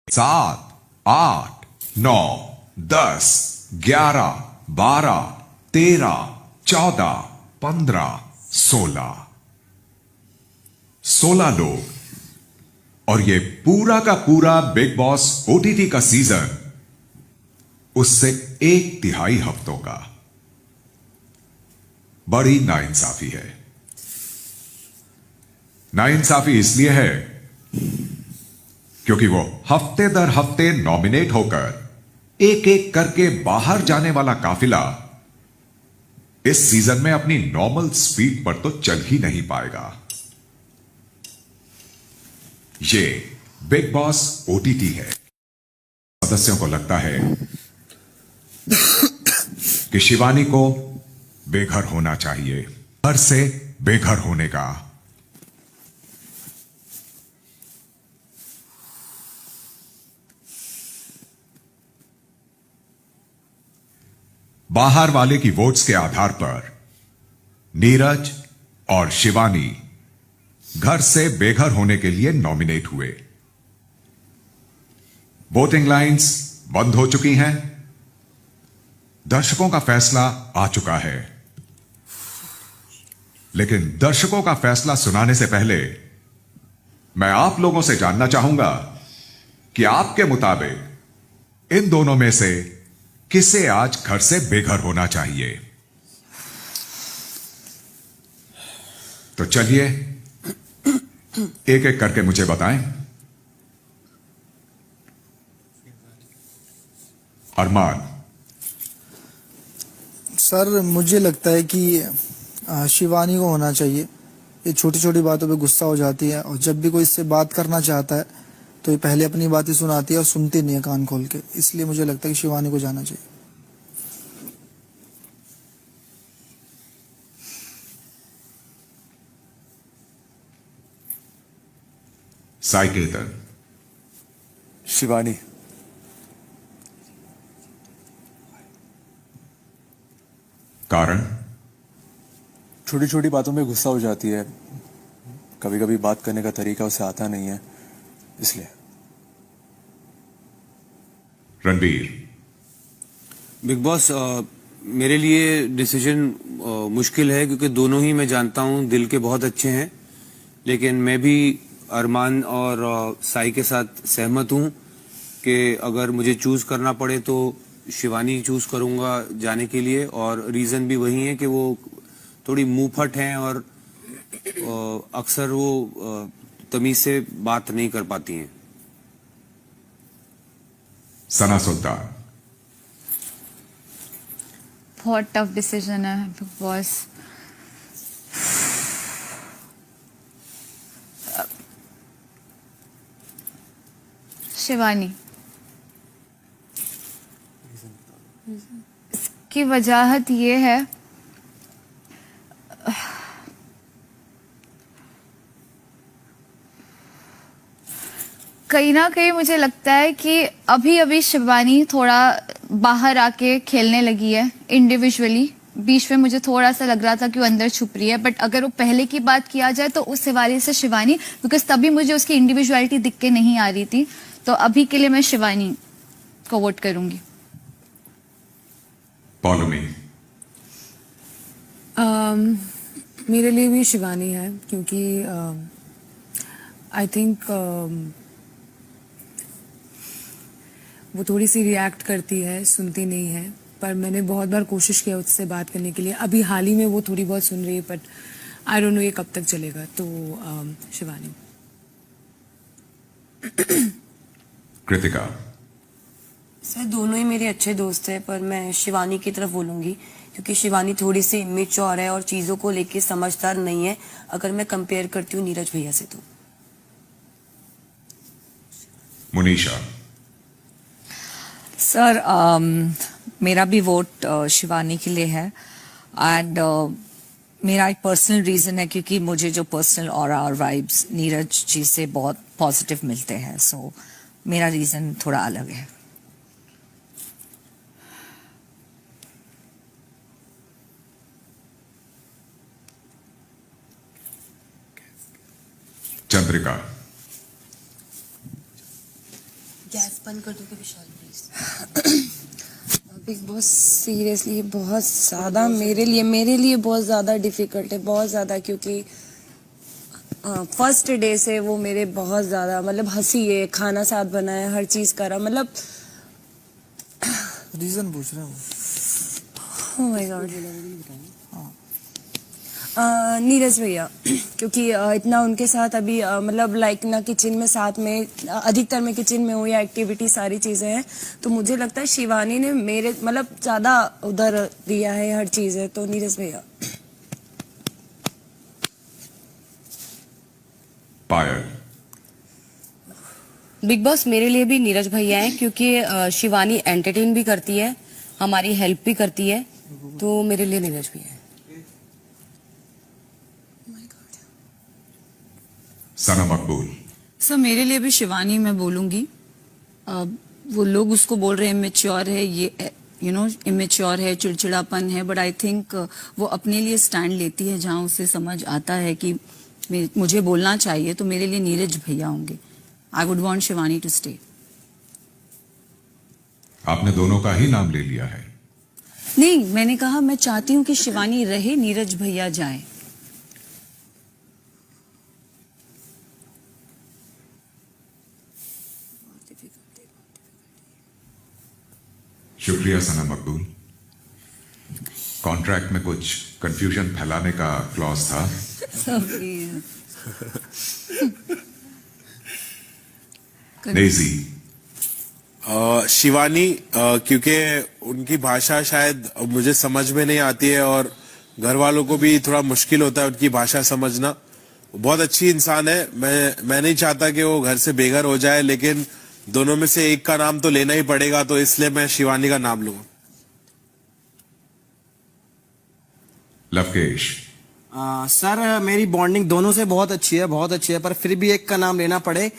7, 8, 9, 10, 11, 12, 13, 14, 15, 16। 16 लोग और ये पूरा का पूरा बिग बॉस ओटीटी का सीजन उससे 1/3 हफ्तों का। बड़ी नाइंसाफी है। नाइंसाफी इसलिए है क्योंकि वो हफ्ते दर हफ्ते नॉमिनेट होकर एक एक करके बाहर जाने वाला काफिला इस सीजन में अपनी नॉर्मल स्पीड पर तो चल ही नहीं पाएगा। ये बिग बॉस ओटीटी है। सदस्यों को लगता है कि शिवानी को बेघर होना चाहिए, घर से बेघर होने का। बाहर वाले की वोट्स के आधार पर नीरज और शिवानी घर से बेघर होने के लिए नॉमिनेट हुए। वोटिंग लाइंस बंद हो चुकी हैं। दर्शकों का फैसला आ चुका है। लेकिन दर्शकों का फैसला सुनाने से पहले मैं आप लोगों से जानना चाहूंगा कि आपके मुताबिक इन दोनों में से किसे आज घर से बेघर होना चाहिए। तो चलिए एक एक करके मुझे बताएं। अरमान। सर मुझे लगता है कि शिवानी को होना चाहिए। ये छोटी छोटी बातों पे गुस्सा हो जाती है और जब भी कोई इससे बात करना चाहता है तो ये पहले अपनी बातें सुनाती है और सुनती नहीं है कान खोल के। इसलिए मुझे लगता है कि शिवानी को जाना चाहिए। साई केतन। शिवानी। कारण? छोटी छोटी बातों में गुस्सा हो जाती है, कभी कभी बात करने का तरीका उसे आता नहीं है, इसलिए। रणबीर। बिग बॉस मेरे लिए डिसीजन मुश्किल है क्योंकि दोनों ही मैं जानता हूं दिल के बहुत अच्छे हैं, लेकिन मैं भी अरमान और साई के साथ सहमत हूं कि अगर मुझे चूज करना पड़े तो शिवानी चूज करूंगा जाने के लिए। और रीजन भी वही है कि वो थोड़ी मुंहफट हैं और अक्सर वो तमीज से बात नहीं कर पाती हैं। सना सुल्तान। बहुत टफ डिसीजन है बिग बॉस। शिवानी। इसकी वजह ये है कहीं ना कहीं मुझे लगता है कि अभी अभी शिवानी थोड़ा बाहर आके खेलने लगी है इंडिविजुअली। बीच में मुझे थोड़ा सा लग रहा था कि वो अंदर छुप रही है, बट अगर वो पहले की बात किया जाए तो उस हवाले से शिवानी, बिकॉज तभी मुझे उसकी इंडिविजुअलिटी दिख के नहीं आ रही थी। तो अभी के लिए मैं शिवानी को वोट करूंगी। पॉलमी। मेरे लिए भी शिवानी है क्योंकि आई थिंक वो थोड़ी सी रिएक्ट करती है, सुनती नहीं है। पर मैंने बहुत बार कोशिश किया उससे बात करने के लिए। अभी हाल ही में वो थोड़ी बहुत सुन रही है, बट आई डोंट नो ये कब तक चलेगा। तो शिवानी। कृतिका। सर दोनों ही मेरे अच्छे दोस्त हैं, पर मैं शिवानी की तरफ बोलूंगी क्योंकि शिवानी थोड़ी सी इमेच्योर है और चीजों को लेके समझदार नहीं है अगर मैं कंपेयर करती हूँ नीरज भैया से। तो मुनीषा। सर मेरा भी वोट शिवानी के लिए है। एंड मेरा एक पर्सनल रीजन है क्योंकि मुझे जो पर्सनल ऑरा और वाइब्स नीरज जी से बहुत पॉजिटिव मिलते हैं। सो मेरा रीजन थोड़ा अलग है। चंद्रिका। गैस बंद कर दोगे विशाल प्लीज? बिग बॉस सीरियसली बहुत ज़्यादा मेरे लिए बहुत ज़्यादा डिफिकल्ट है, बहुत ज़्यादा, क्योंकि फर्स्ट डे से वो मेरे बहुत ज़्यादा मतलब हंसी है, खाना साथ बनाया, हर चीज़ करा, मतलब रीजन पूछ रहे हैं वो। Oh my God. नीरज भैया, क्योंकि इतना उनके साथ अभी मतलब लाइक ना किचन में साथ में अधिकतर मैं किचन में हूँ या एक्टिविटी सारी चीज़ें हैं, तो मुझे लगता है शिवानी ने मेरे मतलब ज़्यादा उधर दिया है हर चीज़ें, तो नीरज भैया। पायल। बिग बॉस मेरे लिए भी नीरज भैया हैं, क्योंकि शिवानी एंटरटेन भी करती है, हमारी हेल्प भी करती है, तो मेरे लिए नीरज भैया है। सना मकबूल। सर मेरे लिए भी शिवानी मैं बोलूंगी। वो लोग उसको बोल रहे हैं इमेच्योर है, ये इमेच्योर है, चिड़चिड़ापन है, बट आई थिंक वो अपने लिए स्टैंड लेती है जहां उसे समझ आता है कि मुझे बोलना चाहिए, तो मेरे लिए नीरज भैया होंगे। I would want Shivani to stay. आपने दोनों का ही नाम ले लिया है। नहीं, मैंने कहा मैं चाहती हूँ कि शिवानी रहे, नीरज भैया जाए। शुक्रिया सना मकबूल। कॉन्ट्रैक्ट में कुछ कंफ्यूजन फैलाने का क्लॉज था। डेजी। शिवानी, क्योंकि उनकी भाषा शायद मुझे समझ में नहीं आती है और घर वालों को भी थोड़ा मुश्किल होता है उनकी भाषा समझना। बहुत अच्छी इंसान है, मैं नहीं चाहता कि वो घर से बेघर हो जाए, लेकिन दोनों में से एक का नाम तो लेना ही पड़ेगा, तो इसलिए मैं शिवानी का नाम लूंगा। लवकेश। सर मेरी बॉन्डिंग दोनों से बहुत अच्छी है, पर फिर भी एक का नाम लेना पड़े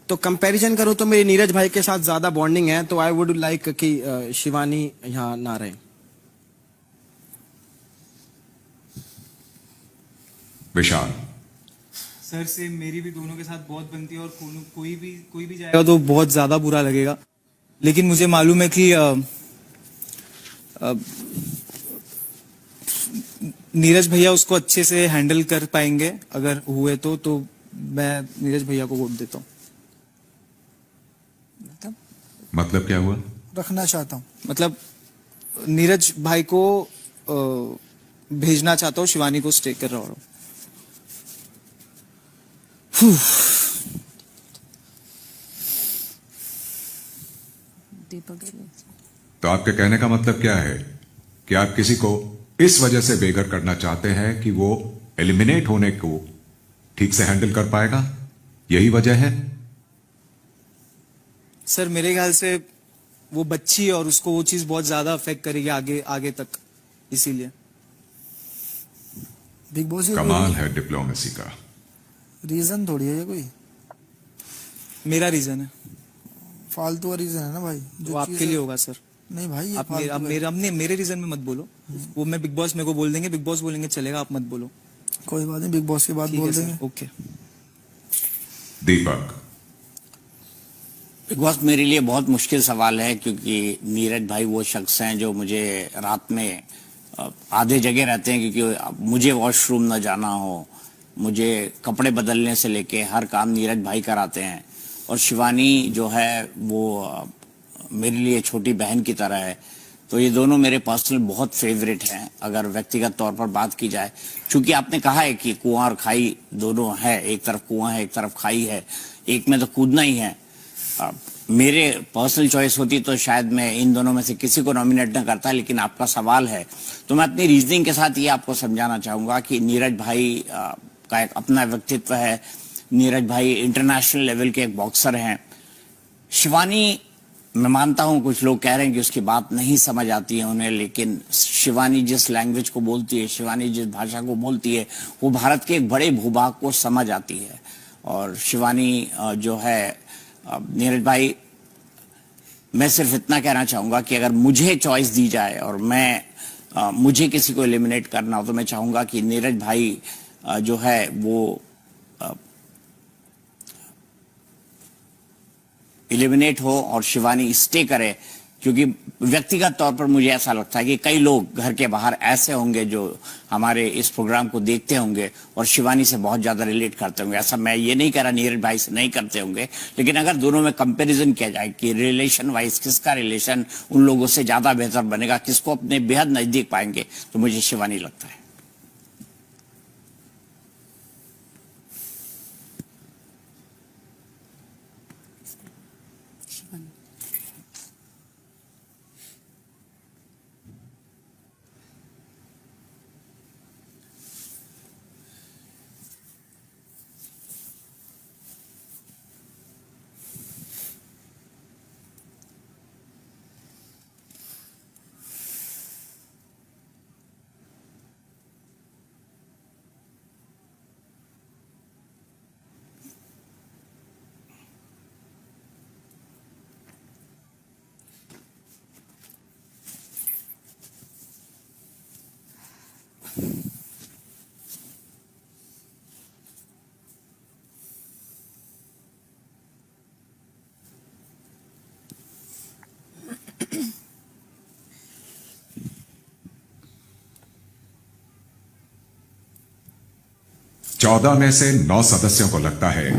तो कंपैरिजन करूं तो मेरी नीरज भाई के साथ ज्यादा बॉन्डिंग है, तो आई वुड लाइक कि शिवानी यहाँ ना रहे। विशाल। सर से मेरी भी दोनों के साथ बहुत बनती है और कोई भी जाएगा तो बहुत ज्यादा बुरा लगेगा, लेकिन मुझे मालूम है कि नीरज भैया उसको अच्छे से हैंडल कर पाएंगे, अगर हुए तो मैं नीरज भैया को वोट देता हूँ। मतलब क्या हुआ? रखना चाहता हूँ, मतलब नीरज भाई को भेजना चाहता हूँ, शिवानी को स्टे कर रहा हूँ। दीपक जी। तो आपके कहने का मतलब क्या है कि आप किसी को इस वजह से बेघर करना चाहते हैं कि वो एलिमिनेट होने को ठीक से हैंडल कर पाएगा, यही वजह है? सर मेरे ख्याल से वो बच्ची है और उसको वो चीज बहुत ज्यादा अफेक्ट करेगी आगे तक, इसीलिए। बिग बॉस कमाल है डिप्लोमेसी का। रीजन थोड़ी है ये कोई मेरा रीजन है, फालतू का रीजन है ना भाई, वो आपके लिए होगा सर। नहीं भाई, ये आप फालतू मेरे रीजन में मत बोलो, वो मैं बिग बॉस मेरे को बोल देंगे, बिग बॉस बोलेंगे चलेगा, आप मत बोलो। कोई बात नहीं, बिग बॉस की बात ठीक बोल है देंगे। Sir, okay. Deepak. Bigg Boss मेरे लिए बहुत मुश्किल सवाल है, क्योंकि नीरज भाई वो शख्स हैं जो मुझे रात में आधे जगह रहते हैं, क्योंकि मुझे वॉशरूम न जाना हो, मुझे कपड़े बदलने से लेके हर काम नीरज भाई कराते हैं। और शिवानी जो है वो मेरे लिए छोटी बहन की तरह है, तो ये दोनों मेरे पर्सनल बहुत फेवरेट हैं अगर व्यक्तिगत तौर पर बात की जाए। चूंकि आपने कहा है कि कुआं और खाई दोनों है, एक तरफ कुआं है एक तरफ खाई है, एक में तो कूदना ही है। मेरे पर्सनल चॉइस होती तो शायद मैं इन दोनों में से किसी को नॉमिनेट न करता, लेकिन आपका सवाल है तो मैं अपनी रीजनिंग के साथ ये आपको समझाना चाहूंगा कि नीरज भाई का एक अपना व्यक्तित्व है। नीरज भाई इंटरनेशनल लेवल के एक बॉक्सर हैं। शिवानी, मैं मानता हूं कुछ लोग कह रहे हैं कि उसकी बात नहीं समझ आती है उन्हें, लेकिन शिवानी जिस लैंग्वेज को बोलती है, शिवानी जिस भाषा को बोलती है, वो भारत के एक बड़े भूभाग को समझ आती है। और शिवानी जो है, नीरज भाई, मैं सिर्फ इतना कहना चाहूंगा कि अगर मुझे चॉइस दी जाए और मुझे किसी को एलिमिनेट करना हो, तो मैं चाहूंगा कि नीरज भाई जो है वो इलिमिनेट हो और शिवानी स्टे करे, क्योंकि व्यक्तिगत तौर पर मुझे ऐसा लगता है कि कई लोग घर के बाहर ऐसे होंगे जो हमारे इस प्रोग्राम को देखते होंगे और शिवानी से बहुत ज्यादा रिलेट करते होंगे। ऐसा मैं ये नहीं कह रहा नीरज भाई से नहीं करते होंगे, लेकिन अगर दोनों में कंपैरिजन किया जाए कि रिलेशन वाइज किसका रिलेशन उन लोगों से ज्यादा बेहतर बनेगा, किसको अपने बेहद नजदीक पाएंगे, तो मुझे शिवानी लगता है। चौदह में से 9 सदस्यों को लगता है